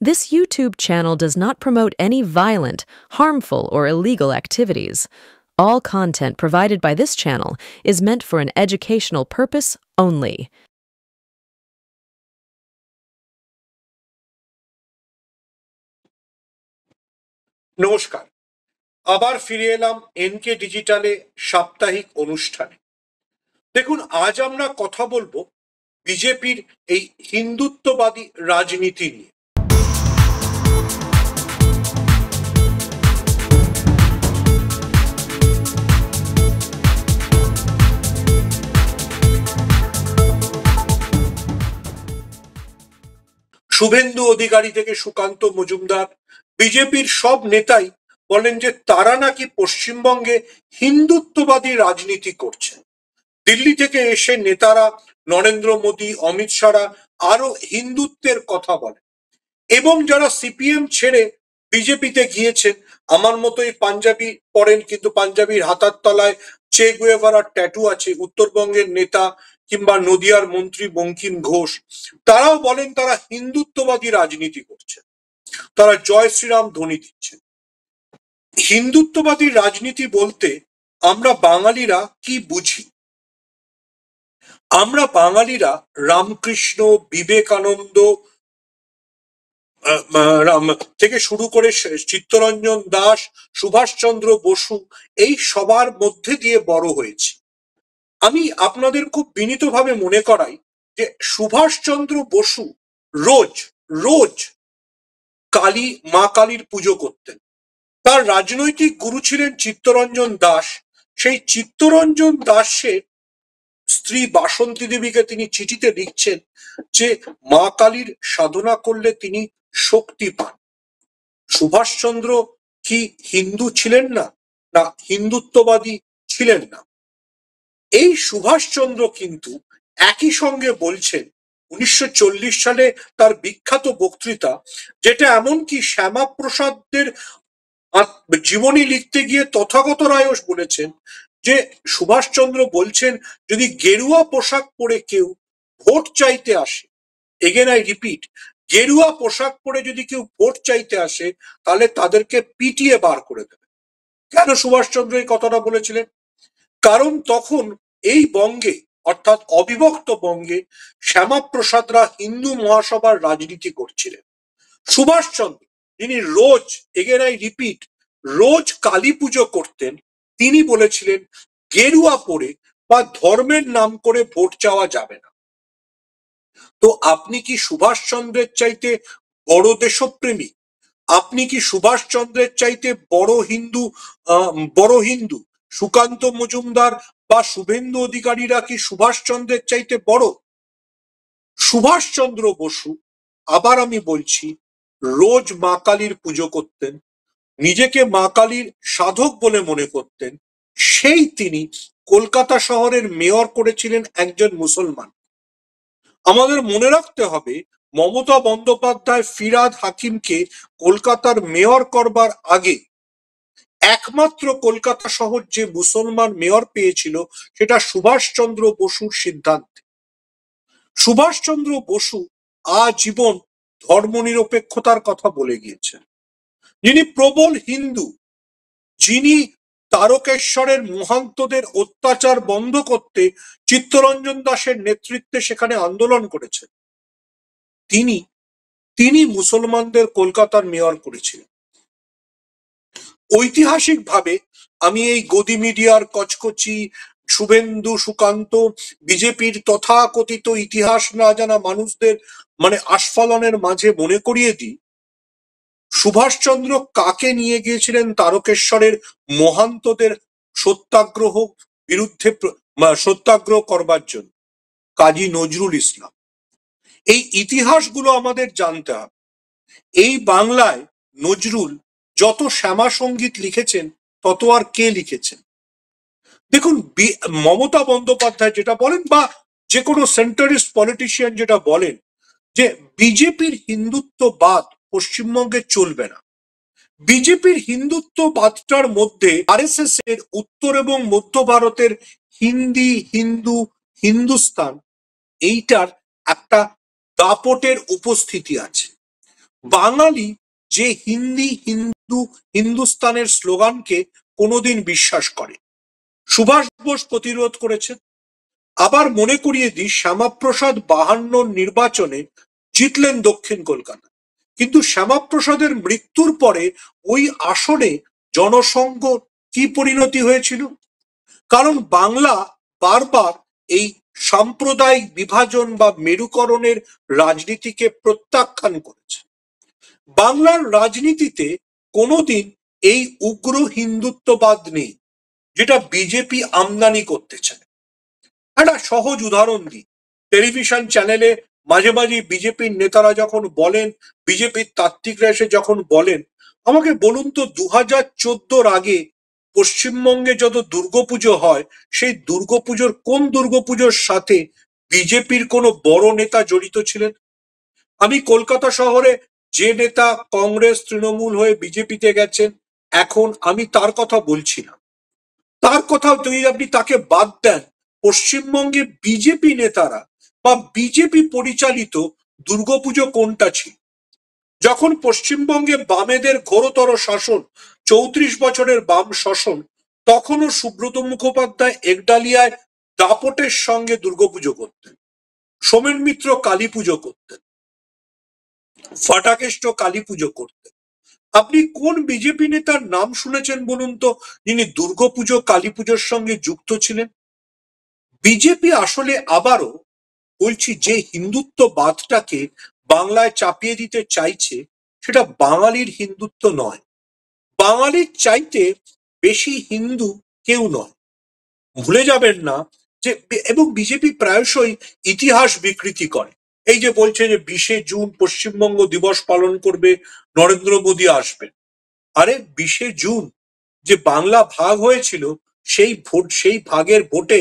This YouTube channel does not promote any violent, harmful, or illegal activities. All content provided by this channel is meant for an educational purpose only. নমস্কার, আবার ফিরে এলাম NK ডিজিটালে সাপ্তাহিক অনুষ্ঠানে। দেখুন, আজ আমরা কথা বলবো বিজেপির এই হিন্দুত্ববাদী রাজনীতি নিয়ে। শুভেন্দু অধিকারী থেকে সুকান্ত মজুমদার, বিজেপির সব নেতাই বলেন যে তারা নাকি পশ্চিমবঙ্গে হিন্দুত্ববাদী রাজনীতি করছে। দিল্লি থেকে এসে নেতারা নরেন্দ্র মোদী, অমিত শাহ আরো হিন্দুত্বের কথা বলেন, এবং যারা সিপিএম ছেড়ে বিজেপিতে গিয়েছেন, আমার মতোই পাঞ্জাবি পরেন, কিন্তু পাঞ্জাবির হাতার তলায় চে গুয়েভারার ট্যাটু আছে, উত্তরবঙ্গের নেতা কিংবা নদিয়ার মন্ত্রী বঙ্কিম ঘোষ, তারাও বলেন তারা হিন্দুত্ববাদী রাজনীতি করছে, তারা জয় শ্রীরাম ধ্বনি দিচ্ছেন। হিন্দুত্ববাদী রাজনীতি বলতে আমরা বাঙালিরা কি বুঝি? আমরা বাঙালিরা রামকৃষ্ণ, বিবেকানন্দ থেকে শুরু করে চিত্তরঞ্জন দাস, সুভাষচন্দ্র বসু, এই সবার মধ্যে দিয়ে বড় হয়েছি। আমি আপনাদের খুব বিনীতভাবে মনে করাই যে সুভাষচন্দ্র বসু রোজ রোজ কালী, মা কালীর পুজো করতেন। তার রাজনৈতিক গুরু ছিলেন চিত্তরঞ্জন দাস। সেই চিত্তরঞ্জন দাসের স্ত্রী বাসন্তী দেবীকে তিনি চিঠিতে লিখছেন যে মা কালীর সাধনা করলে তিনি শক্তি পান। সুভাষচন্দ্র কি হিন্দু ছিলেন না? না, হিন্দুত্ববাদী ছিলেন না। এই সুভাষচন্দ্র কিন্তু একই সঙ্গে বলছেন 1940 সালে তার বিখ্যাত বক্তৃতা, যেটা এমনকি শ্যামাপ্রসাদের জীবনী লিখতে গিয়ে তথাগত রায়ও বলেছেন, যে সুভাষচন্দ্র বলছেন যদি গেরুয়া পোশাক পরে কেউ ভোট চাইতে আসে, এগেন আই রিপিট, গেরুয়া পোশাক পরে যদি কেউ ভোট চাইতে আসে তাহলে তাদেরকে পিটিয়ে বার করে দেবে। কেন সুভাষচন্দ্র এই কথাটা বলেছিলেন? কারণ তখন এই বঙ্গে, অর্থাৎ অবিভক্ত বঙ্গে, শ্যামাপ্রসাদরা হিন্দু মহাসভার রাজনীতি করছিলেন। সুভাষচন্দ্র, যিনি রোজ, এগেন আই রিপিট, রোজ কালী পুজো করতেন, তিনি বলেছিলেন গেরুয়া পরে বা ধর্মের নাম করে ভোট চাওয়া যাবে না। তো আপনি কি সুভাষচন্দ্রের চাইতে বড় দেশপ্রেমী? আপনি কি সুভাষচন্দ্রের চাইতে বড় হিন্দু? সুকান্ত মজুমদার বা শুভেন্দু অধিকারীরা কি সুভাষচন্দ্রের চাইতে বড়? সুভাষচন্দ্র বসু, আবার আমি বলছি, রোজ মা কালীর পুজো করতেন, নিজেকে মা কালীর সাধক বলে মনে করতেন। সেই তিনি কলকাতা শহরের মেয়র করেছিলেন একজন মুসলমান। আমাদের মনে রাখতে হবে, মমতা বন্দ্যোপাধ্যায় ফিরহাদ হাকিমকে কলকাতার মেয়র করবার আগে একমাত্র কলকাতা শহর যে মুসলমান মেয়র পেয়েছিল সেটা সুভাষচন্দ্র বসুর সিদ্ধান্তে। সুভাষচন্দ্র বসু আজীবন ধর্মনিরপেক্ষতার কথা বলে গিয়েছেন। যিনি প্রবল হিন্দু, যিনি তারকেশ্বরের মহান্তদের অত্যাচার বন্ধ করতে চিত্তরঞ্জন দাসের নেতৃত্বে সেখানে আন্দোলন করেছেন, তিনি মুসলমানদের কলকাতার মেয়র করেছিলেন। ঐতিহাসিকভাবে আমি এই গদি মিডিয়ার কচকচি শুভেন্দু, সুকান্ত, বিজেপির তথাকথিত ইতিহাস না জানা মানুষদের আস্ফালনের মাঝে মনে করিয়ে দিই, সুভাষচন্দ্র কাকে নিয়ে গিয়েছিলেন তারকেশ্বরের মহান্তদের সত্যাগ্রহ বিরুদ্ধে সত্যাগ্রহ করবার জন্য? কাজী নজরুল ইসলাম। এই ইতিহাসগুলো আমাদের জানতে হবে। এই বাংলায় নজরুল যত শ্যামা সঙ্গীত লিখেছেন তত আর কে লিখেছেন? দেখুন, মমতা বন্দ্যোপাধ্যায় যেটা বলেন বা যে কোনো সেন্টারিস্ট পলিটিশিয়ান যেটা বলেন, যে বিজেপির হিন্দুত্ববাদ পশ্চিমবঙ্গে চলবে না। বিজেপির হিন্দুত্ববাদটার মধ্যে আরএসএস এর উত্তর এবং মধ্য ভারতের হিন্দি, হিন্দু, হিন্দুস্তান, এইটার একটা দাপটের উপস্থিতি আছে। বাঙালি যে হিন্দি হিন্দু হিন্দুস্তানের স্লোগানকে কোনোদিন বিশ্বাস করে। সুভাষ বোস প্রতিরোধ করেছেন। আবার মনে করিয়ে দিই, শ্যামাপ্রসাদ 52 নির্বাচনে জিতলেন দক্ষিণ কলকাতা, কিন্তু শ্যামাপ্রসাদের মৃত্যুর পরে ওই আসনে জনসংঘ কি পরিণতি হয়েছিল? কারণ বাংলা বারবার এই সাম্প্রদায়িক বিভাজন বা মেরুকরণের রাজনীতিকে প্রত্যাখ্যান করেছে। বাংলার রাজনীতিতে কোনোদিন এই উগ্র হিন্দুত্ববাদ নেই, যেটা বিজেপি আমদানি করতে চায়। একটা সহজ উদাহরণ দিই, টেলিভিশন চ্যানেলে মাঝে মাঝে বিজেপির নেতারা যখন বলেন, বিজেপির তাত্ত্বিকরা এসে যখন বলেন, আমাকে বলুন তো 2014 আগে পশ্চিমবঙ্গে যত দুর্গাপুজো হয়, সেই দুর্গাপুজোর কোন দুর্গাপুজোর সাথে বিজেপির কোনো বড় নেতা জড়িত ছিলেন? আমি কলকাতা শহরে যে নেতা কংগ্রেস তৃণমূল হয়ে বিজেপিতে গেছেন এখন, আমি তার কথা বলছি না। তার কথা যদি আপনি তাকে বাদ দেন, পশ্চিমবঙ্গে বিজেপি নেতারা বা বিজেপি পরিচালিত দুর্গাপুজো কোনটা ছিল? যখন পশ্চিমবঙ্গে বামেদের ঘোরতর শাসন, 34 বছরের বাম শাসন, তখনও সুব্রত মুখোপাধ্যায় একডালিয়ায় দাপটের সঙ্গে দুর্গাপুজো করতেন, সোমেন মিত্র কালী পুজো করতেন, ফাটাকেষ্ট কালী পুজো করতেন। আপনি কোন বিজেপি নেতার নাম শুনেছেন বলুন তো, যিনি দুর্গাপুজো কালী পুজোর সঙ্গে যুক্ত ছিলেন? বিজেপি আসলে আবারও বলছি, যে হিন্দুত্ববাদটাকে বাংলায় চাপিয়ে দিতে চাইছে, সেটা বাঙালির হিন্দুত্ব নয়। বাঙালির চাইতে বেশি হিন্দু কেউ নয়। ভুলে যাবেন না যে, এবং বিজেপি প্রায়শই ইতিহাস বিকৃতি করে। এই যে বলছে যে 20শে জুন পশ্চিমবঙ্গ দিবস পালন করবে, নরেন্দ্র মোদী আসবেন। আরে 20শে জুন যে বাংলা ভাগ হয়েছিল, সেই ভোট, সেই ভাগের ভোটে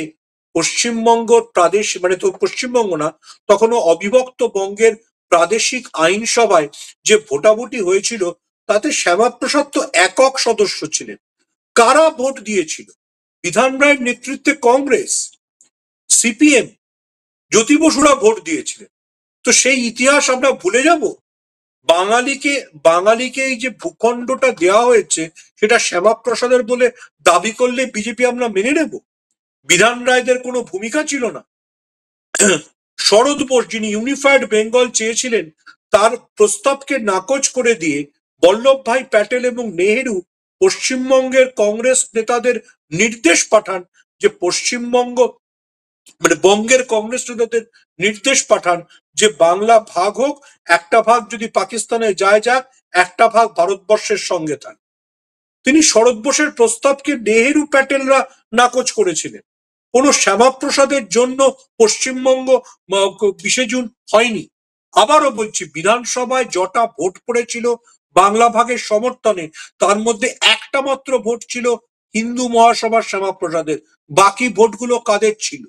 পশ্চিমবঙ্গ প্রাদেশিক, মানে তো পশ্চিমবঙ্গ না, তখনও অবিভক্ত বঙ্গের প্রাদেশিক আইনসভায় যে ভোটাভুটি হয়েছিল, তাতে শ্যামাপ্রসাদ তো একক সদস্য ছিলেন। কারা ভোট দিয়েছিল? বিধান রায়ের নেতৃত্বে কংগ্রেস, সিপিএম, জ্যোতি বসুরা ভোট দিয়েছিলেন। তো সেই ইতিহাস আমরা ভুলে যাব? বাঙালিকে বাঙালিকে এই যে ভূখণ্ডটা দেওয়া হয়েছে, সেটা শ্যামাপ্রসাদের বলে দাবি করলে বিজেপি আমরা মেনে নেব? বিধান রায়দের কোনো ভূমিকা ছিল না? শরৎ বোস, যিনি ইউনিফাইড বেঙ্গল চেয়েছিলেন, তার প্রস্তাবকে নাকচ করে দিয়ে বল্লভভাই প্যাটেল এবং নেহেরু পশ্চিমবঙ্গের কংগ্রেস নেতাদের নির্দেশ পাঠান যে পশ্চিমবঙ্গ, মানে বঙ্গের কংগ্রেস নেতাদের নির্দেশ পাঠান যে বাংলা ভাগ হোক, একটা ভাগ যদি পাকিস্তানে যায় যাক, একটা ভাগ ভারতবর্ষের সঙ্গে থাক। তিনি শরৎ বোসের প্রস্তাবকে নেহেরু প্যাটেলরা নাকচ করেছিলেন। কোনো শ্যামাপ্রসাদের জন্য পশ্চিমবঙ্গ 20শে জুন হয়নি। আবারও বলছি, বিধানসভায় যটা ভোট পড়েছিল বাংলা ভাগের সমর্থনে, তার মধ্যে একটা মাত্র ভোট ছিল হিন্দু মহাসভার শ্যামাপ্রসাদের। বাকি ভোটগুলো কাদের ছিল?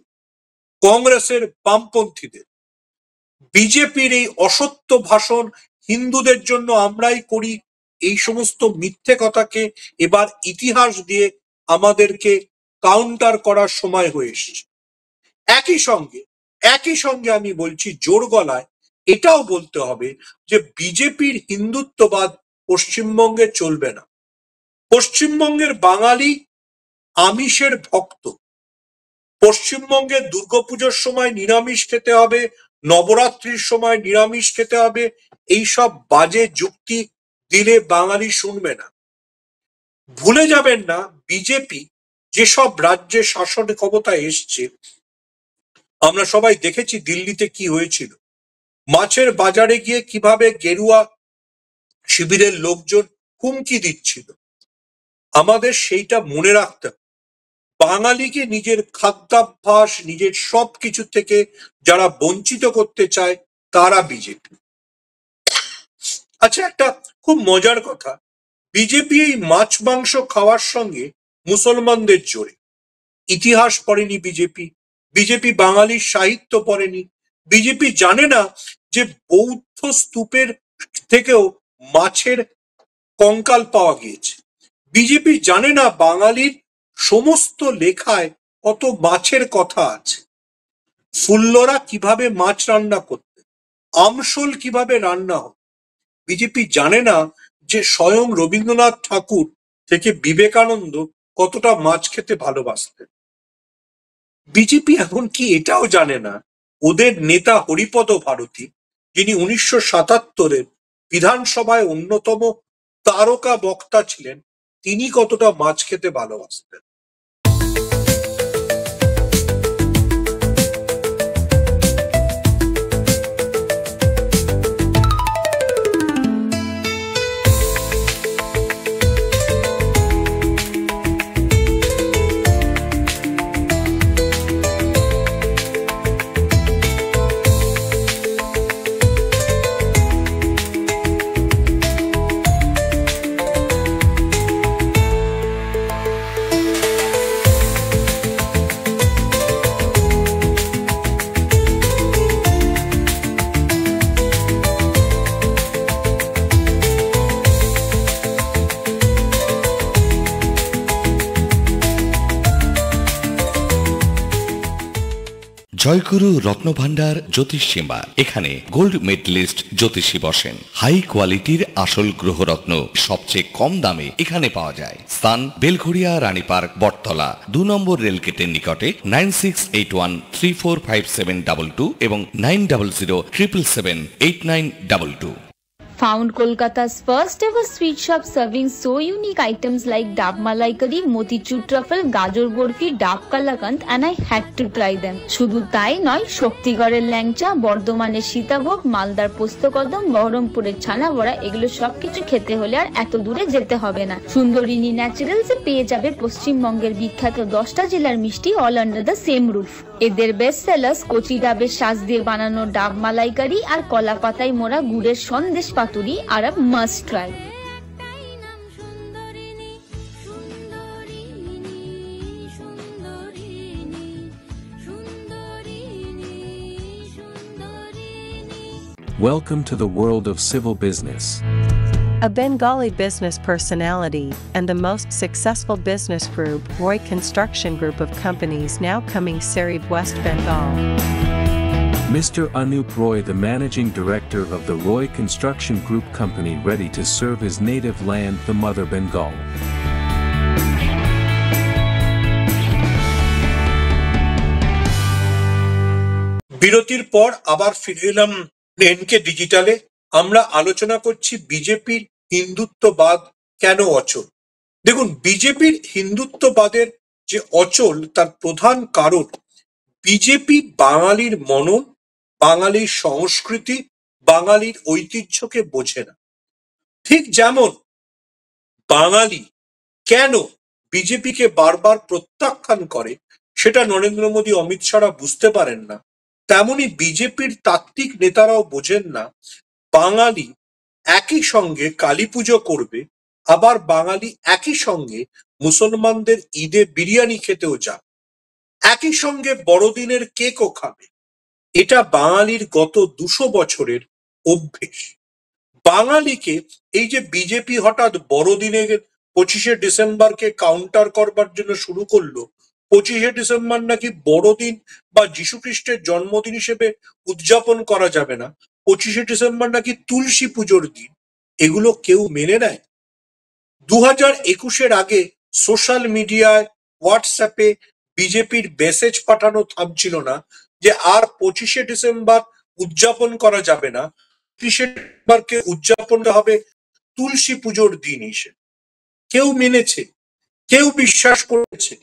কংগ্রেসের, বামপন্থীদের। বিজেপির এই অসত্য ভাষণ, হিন্দুদের জন্য আমরাই করি, এই সমস্ত মিথ্যে কথাকে এবার ইতিহাস দিয়ে আমাদেরকে কাউন্টার করার সময় হয়ে এসেছে। একই সঙ্গে একই সঙ্গে আমি বলছি জোর গলায়, এটাও বলতে হবে যে বিজেপির হিন্দুত্ববাদ পশ্চিমবঙ্গে চলবে না। পশ্চিমবঙ্গের বাঙালি আমিষের ভক্ত। পশ্চিমবঙ্গে দুর্গাপুজোর সময় নিরামিষ খেতে হবে, নবরাত্রির সময় নিরামিষ খেতে হবে, এইসব বাজে যুক্তি দিলে বাঙালি শুনবে না। ভুলে যাবেন না, বিজেপি যেসব রাজ্যে শাসন ক্ষমতায় এসছে, আমরা সবাই দেখেছি দিল্লিতে কি হয়েছিল। মাছের বাজারে গিয়ে কিভাবে গেরুয়া শিবিরের লোকজন হুমকি দিচ্ছিল। আমাদের সেইটা মনে রাখতে হবে। বাঙালিকে নিজের খাদ্যাভ্যাস, নিজের সবকিছু থেকে যারা বঞ্চিত করতে চায়, তারা বিজেপি। আচ্ছা, একটা খুব মজার কথা, বিজেপি এই মাছ মাংস খাওয়ার সঙ্গে মুসলমানদের জোরে। ইতিহাস পড়েনি বিজেপি, বিজেপি বাঙালির সাহিত্য পড়েনি, বিজেপি জানে না যে বৌদ্ধ স্তূপের থেকেও মাছের কঙ্কাল পাওয়া গিয়েছে। বিজেপি জানে না বাঙালির সমস্ত লেখায় কত মাছের কথা আছে। ফুল্লরা কিভাবে মাছ রান্না করতেন, আমশোল কিভাবে রান্না হতো, বিজেপি জানে না যে স্বয়ং রবীন্দ্রনাথ ঠাকুর থেকে বিবেকানন্দ কতটা মাছ খেতে ভালোবাসতেন। বিজেপি এমনকি এটাও জানে না ওদের নেতা হরিপদ ভারতী, যিনি 1977-এর বিধানসভায় অন্যতম তারকা বক্তা ছিলেন, তিনি কতটা মাছ খেতে ভালোবাসতেন। জয়গুরু রত্নভান্ডার জ্যোতিষ সীমা, এখানে গোল্ড মেডেলিস্ট জ্যোতিষী বসেন। হাই কোয়ালিটির আসল গ্রহরত্ন সবচেয়ে কম দামে এখানে পাওয়া যায়। স্থান বেলঘড়িয়া রানী পার্ক, বটতলা, 2 নম্বর রেলগেটের নিকটে। 9681345722 এবং 9007778922। Found Kolkata's first ever sweet shop serving so unique items like Dab Malai Curry, Motichur Truffle, Gajor Borfi, Dab Kalakand, and I had to try them. শুধু তাই নয়, শক্তিগড়ের ল্যাংচা, বর্ধমানের সীতাভোগ, মালদার পোস্তকদম, বহরমপুরের ছানা বড়া, এগুলো সবকিছু খেতে হলে আর এত দূরে যেতে হবে না। সুন্দরিনী ন্যাচারালসে পেয়ে যাবে পশ্চিমবঙ্গের বিখ্যাত 10টা জেলার মিষ্টি all under the same roof. এদের বেস্ট সেলার্স কচি ডাবের শাঁস দিয়ে বানানো ডাব মালাইকারি আর কলা পাতায় মোড়া গুড়ের সন্দেশ পাতুরি আর must try. Welcome to the world of civil business. A Bengali business personality and the most successful business group, Roy Construction Group of companies, now coming Sarib, West Bengal. Mr. Anup Roy, the managing director of the Roy Construction Group company, ready to serve his native land, the mother Bengal. বিরতির পর আবার ফিরে এলাম NK ডিজিটালে। আমরা আলোচনা করছি বিজেপির হিন্দুত্ববাদ কেন অচল। দেখুন, বিজেপির হিন্দুত্ববাদের যে অচল তার প্রধান কারণ বিজেপি বাঙালির মনন, বাঙালির সংস্কৃতি, বাঙালির ঐতিহ্যকে বোঝে না। ঠিক যেমন বাঙালি কেন বিজেপিকে বারবার প্রত্যাখ্যান করে সেটা নরেন্দ্র মোদী, অমিত শাহরা বুঝতে পারেন না, তেমনি বিজেপির তাত্ত্বিক নেতারাও বোঝেন না বাঙালি একই সঙ্গে কালী পুজো করবে, আবার বাঙালি একই সঙ্গে মুসলমানদের ঈদে বিরিয়ানি খেতেও যাবে, একই সঙ্গে বড়দিনের কেকও খাবে। এটা বাঙালির গত 200 বছরের অভ্যেস। বাঙালিকে এই যে বিজেপি হঠাৎ বড়দিনের 25শে ডিসেম্বরকে কাউন্টার করবার জন্য শুরু করলো, 25শে ডিসেম্বর নাকি বড়দিন বা যীশু খ্রিস্টের জন্মদিন হিসেবে উদযাপন করা যাবে না, 25শে ডিসেম্বর নাকি তুলসী পুজোর দিন, এগুলো কেউ মেনে নেয়? 2021-এর আগে সোশ্যাল মিডিয়ায়, হোয়াটসঅ্যাপে বিজেপির মেসেজ পাঠানো থামছিল না যে আর 25শে ডিসেম্বর উদযাপন করা যাবে না, 30শে ডিসেম্বরকে উদযাপন হবে তুলসী পুজোর দিন হিসেবে। কেউ মেনেছে? কেউ বিশ্বাস করেছে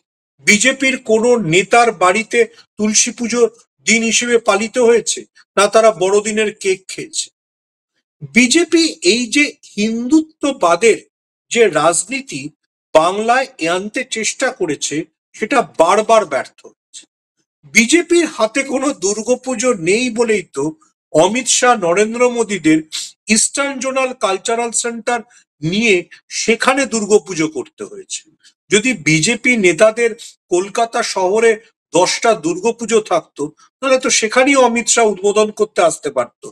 বিজেপির কোন নেতার বাড়িতে তুলসী পুজোর দিন হিসেবে পালিত হয়েছে? না তারা বড়দিনের কেক খেয়েছে? বিজেপি এই যে হিন্দুত্ববাদের যে রাজনীতি বাংলায় আনতে চেষ্টা করেছে সেটা বারবার ব্যর্থ হচ্ছে। বিজেপির হাতে কোনো দুর্গাপুজো নেই বলেই তো অমিত শাহ, নরেন্দ্র মোদীদের ইস্টার্ন জোনাল কালচারাল সেন্টার নিয়ে সেখানে দুর্গাপুজো করতে হয়েছে। যদি বিজেপি নেতাদের কলকাতা শহরে 10টা দুর্গাপুজো থাকতো তাহলে তো সেখানেই অমিত শাহ উদ্বোধন করতে আসতে পারত।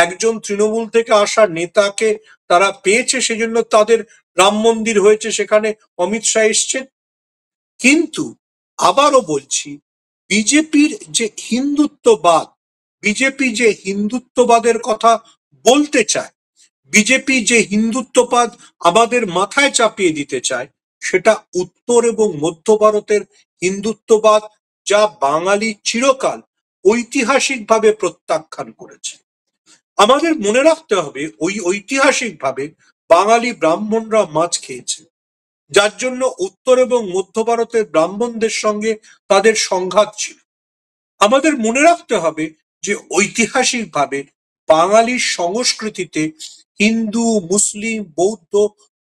একজন তৃণমূল থেকে আসা নেতাকে তারা পেয়েছে, সেজন্য তাদের রাম মন্দির হয়েছে, সেখানে অমিত শাহ এসছেন। কিন্তু আবারও বলছি, বিজেপির যে হিন্দুত্ববাদ, বিজেপি যে হিন্দুত্ববাদের কথা বলতে চায়, বিজেপি যে হিন্দুত্ববাদ আমাদের মাথায় চাপিয়ে দিতে চায় সেটা উত্তর এবং মধ্য ভারতের হিন্দুত্ববাদ, যা বাঙালি চিরকাল ঐতিহাসিকভাবে প্রত্যাখ্যান করেছে। আমাদের মনে রাখতে হবে ওই ঐতিহাসিকভাবে বাঙালি ব্রাহ্মণরা মাছ খেয়েছে, যার জন্য উত্তর এবং মধ্য ভারতের ব্রাহ্মণদের সঙ্গে তাদের সংঘাত ছিল। আমাদের মনে রাখতে হবে যে ঐতিহাসিকভাবে বাঙালির সংস্কৃতিতে হিন্দু, মুসলিম, বৌদ্ধ,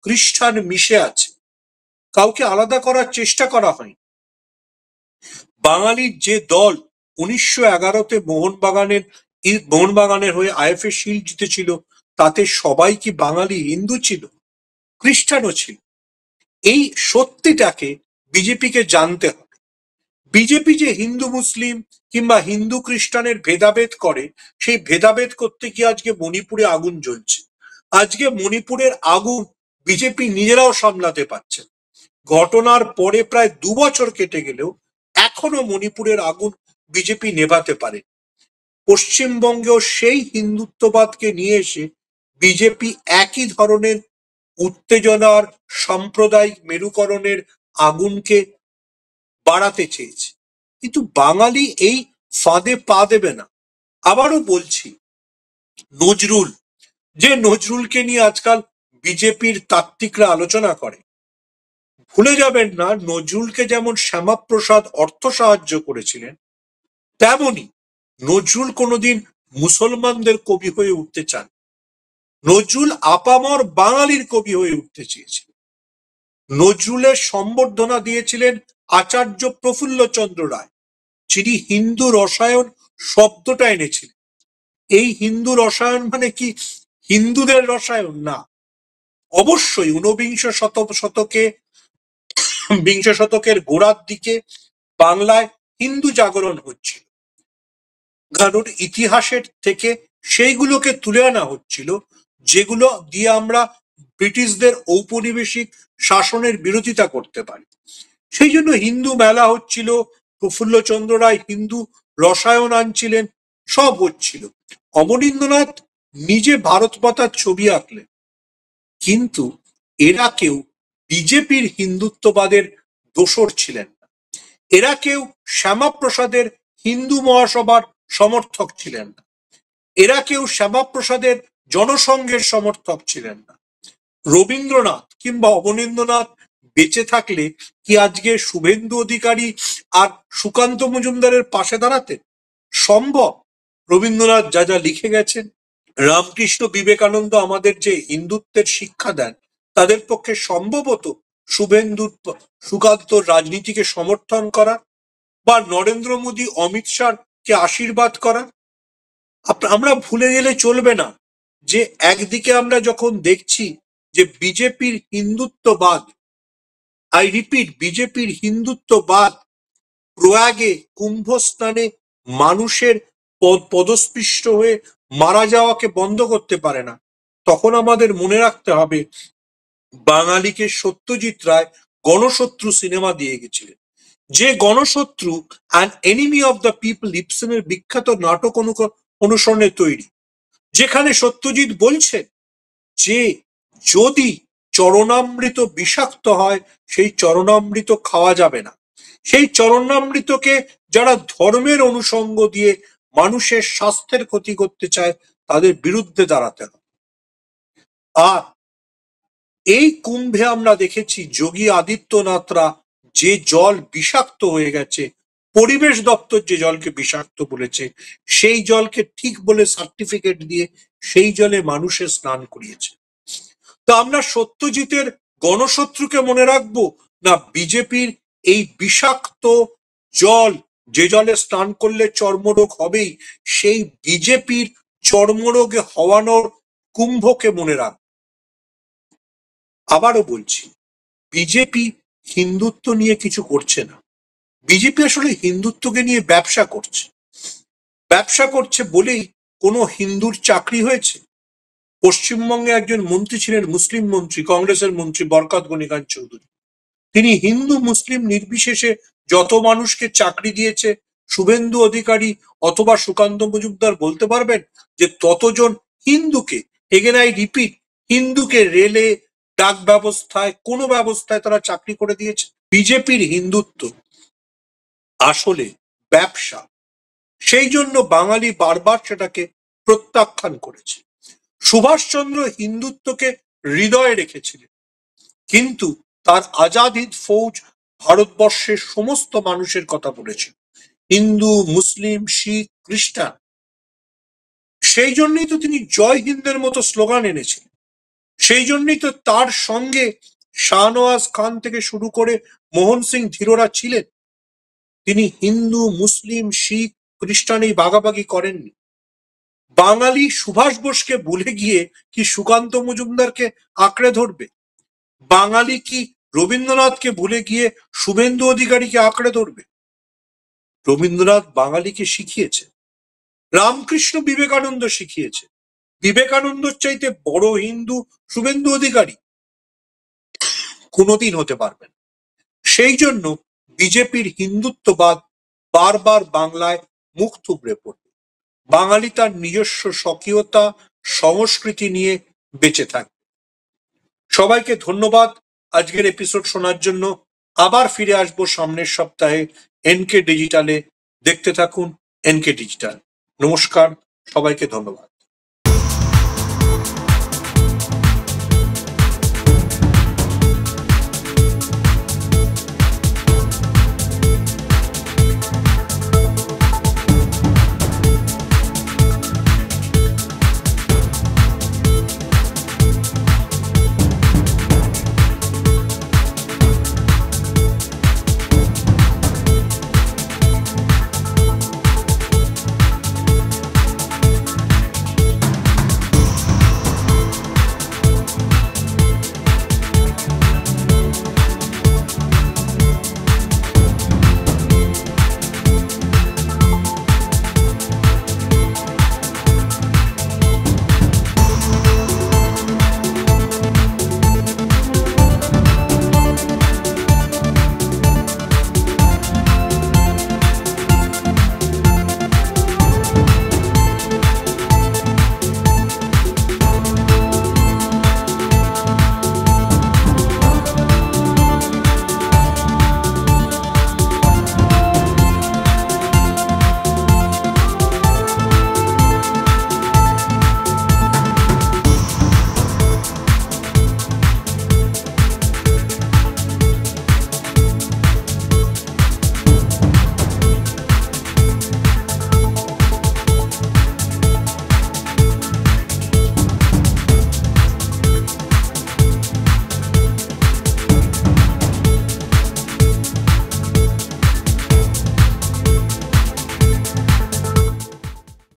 খ্রিস্টান মিশে আছে, কাউকে আলাদা করার চেষ্টা করা হয়। বাঙালির যে দল 1911-তে মোহনবাগানের হয়ে আইএফএ শিল্ড জিতেছিল, তাতে সবাই কি বাঙালি হিন্দু ছিল? খ্রিস্টানও ছিল। এই সত্যিটাকে বিজেপিকে জানতে হবে। বিজেপি যে হিন্দু মুসলিম কিংবা হিন্দু খ্রিস্টানের ভেদাভেদ করে, সেই ভেদাভেদ করতে গিয়ে আজকে মণিপুরে আগুন জ্বলছে। আজকে মণিপুরের আগুন বিজেপি নিজেরাও সামলাতে পারছে। ঘটনার পরে প্রায় 2 বছর কেটে গেলেও এখনো মণিপুরের আগুন বিজেপি নেভাতে পারে। পশ্চিমবঙ্গেও সেই হিন্দুত্ববাদকে নিয়ে এসে বিজেপি একই ধরনের উত্তেজনার, সাম্প্রদায়িক মেরুকরণের আগুনকে বাড়াতে চেয়েছে, কিন্তু বাঙালি এই ফাঁদে পা দেবে না। আবারও বলছি, নজরুলকে নিয়ে আজকাল বিজেপির তাত্ত্বিকরা আলোচনা করে, ভুলে যাবেন না নজরুলকে যেমন শ্যামাপ্রসাদ অর্থ সাহায্য করেছিলেন, তেমনি নজরুল কোনোদিন মুসলমানদের কবি হয়ে উঠতে চান। নজরুল আপামর বাঙালির কবি হয়ে উঠতে চেয়েছিলেন। নজরুলের সম্বর্ধনা দিয়েছিলেন আচার্য প্রফুল্লচন্দ্র রায়, যিনি হিন্দু রসায়ন শব্দটা এনেছিলেন। এই হিন্দু রসায়ন মানে কি হিন্দুদের রসায়ন? না, অবশ্যই ঊনবিংশ শতকের গোড়ার দিকে বাংলায় হিন্দু জাগরণ হচ্ছিল, কারণ ইতিহাসের থেকে সেইগুলোকে তুলে আনা হচ্ছিল যেগুলো দিয়ে আমরা ব্রিটিশদের ঔপনিবেশিক শাসনের বিরোধিতা করতে পারি। সেই জন্য হিন্দু মেলা হচ্ছিল, প্রফুল্লচন্দ্র রায় হিন্দু রসায়ন আনছিলেন, সব হচ্ছিল। অবনীন্দ্রনাথ নিজে ভারত মাতার ছবি আঁকলেন, কিন্তু এরা কেউ বিজেপির হিন্দুত্ববাদের দোসর ছিলেন না। এরা কেউ শ্যামাপ্রসাদের হিন্দু মহাসভার সমর্থক ছিলেন না। এরা কেউ শ্যামাপ্রসাদের জনসংঘের সমর্থক ছিলেন না। রবীন্দ্রনাথ কিংবা অবনীন্দ্রনাথ বেঁচে থাকলে কি আজকে শুভেন্দু অধিকারী আর সুকান্ত মজুমদারের পাশে দাঁড়াতেন? সম্ভব? রবীন্দ্রনাথ যা যা লিখে গেছেন, রামকৃষ্ণ বিবেকানন্দ আমাদের যে হিন্দুত্বের শিক্ষা দেন, তাদের পক্ষে সম্ভব হতো সুকান্তর রাজনীতিকে সমর্থন করা বা নরেন্দ্র মোদী অমিত শাহকে আশীর্বাদ করা? আমরা ভুলে গেলে চলবে না যে একদিকে আমরা যখন দেখছি যে বিজেপির হিন্দুত্ববাদ, আই রিপিট, বিজেপির হিন্দুত্ববাদ প্রয়াগে কুম্ভস্নানে মানুষের পদস্পৃষ্ট হয়ে মারা যাওয়াকে বন্ধ করতে পারে না, তখন আমাদের মনে রাখতে হবে বাঙালিকে সত্যজিৎ রায় গণশত্রু সিনেমা দিয়ে গেছিলেন। যে Ganashatru an enemy of the people ইবসেনের বিখ্যাত নাটক অনুসরণে তৈরি, যেখানে সত্যজিৎ বলছেন যে যদি চরণামৃত বিষাক্ত হয়, সেই চরণামৃত খাওয়া যাবে না। সেই চরণামৃতকে যারা ধর্মের অনুষঙ্গ দিয়ে মানুষের স্বাস্থ্যের ক্ষতি করতে চায়, তাদের বিরুদ্ধে দাঁড়াতে হবে। আর এই কুম্ভে আমরা দেখেছি যোগী আদিত্যনাথরা যে জল বিষাক্ত হয়ে গেছে, পরিবেশ দপ্তর যে জলকে বিষাক্ত বলেছে, সেই জলকে ঠিক বলে সার্টিফিকেট দিয়ে সেই জলে মানুষের স্নান করিয়েছে। তো আমরা সত্যজিতের গণশত্রুকে মনে রাখবো, না বিজেপির এই বিষাক্ত জল, যে জলে স্নান করলে চর্মরোগ হবেই, সেই বিজেপির চর্মরোগে হওয়ানোর কুম্ভকে মনে রাখবো? আবারও বলছি, বিজেপি হিন্দুত্ব নিয়ে কিছু করছে না। বিজেপি আসলে হিন্দুত্বকে নিয়ে ব্যবসা করছে। ব্যবসা করছে বলেই কোনো হিন্দুর চাকরি হয়েছে? পশ্চিমবঙ্গে একজন মন্ত্রী ছিলেন, মুসলিম মন্ত্রী, কংগ্রেসের মন্ত্রী বরকত গনি খান চৌধুরী। তিনি হিন্দু মুসলিম নির্বিশেষে যত মানুষকে চাকরি দিয়েছে, শুভেন্দু অধিকারী অথবা সুকান্ত মজুমদার বলতে পারবেন যে ততজন হিন্দুকে এগেন আই রিপিট, হিন্দুকে রেলে, ডাক ব্যবস্থায়, কোনো ব্যবস্থায় তারা চাকরি করে দিয়েছে। বিজেপির হিন্দুত্ব আসলে ব্যবসা, সেই জন্য বাঙালি বারবার সেটাকে প্রত্যাখ্যান করেছে। সুভাষচন্দ্র হিন্দুত্বকে হৃদয়ে রেখেছিলেন, কিন্তু তার আজাদ হিন্দ ফৌজ ভারতবর্ষের সমস্ত মানুষের কথা বলেছিল, হিন্দু, মুসলিম, শিখ, খ্রিস্টান। সেই জন্যই তো তিনি জয় হিন্দের মতো স্লোগান এনেছিলেন। সেই জন্যই তো তার সঙ্গে শাহনওয়াজ খান থেকে শুরু করে মোহন সিং ধীররা ছিলেন। তিনি হিন্দু, মুসলিম, শিখ, খ্রিস্টান এই ভাগাভাগি করেননি। বাঙালি সুভাষ বোসকে ভুলে গিয়ে কি সুকান্ত মজুমদারকে আঁকড়ে ধরবে? বাঙালি কি রবীন্দ্রনাথকে ভুলে গিয়ে শুভেন্দু অধিকারীকে আঁকড়ে ধরবে? রবীন্দ্রনাথ বাঙালিকে শিখিয়েছে, রামকৃষ্ণ বিবেকানন্দ শিখিয়েছে। বিবেকানন্দর চাইতে বড় হিন্দু শুভেন্দু অধিকারী কোনোদিন হতে পারবে না। সেই জন্য বিজেপির হিন্দুত্ববাদ বারবার বাংলায় মুখ থুবড়ে পড়বে। বাঙালি তার নিজস্ব স্বকীয়তা, সংস্কৃতি নিয়ে বেঁচে থাকবে। সবাইকে ধন্যবাদ আজকের এপিসোড শোনার জন্য। আবার ফিরে আসবো সামনের সপ্তাহে এনকে ডিজিটালে। দেখতে থাকুন এনকে ডিজিটাল। নমস্কার, সবাইকে ধন্যবাদ।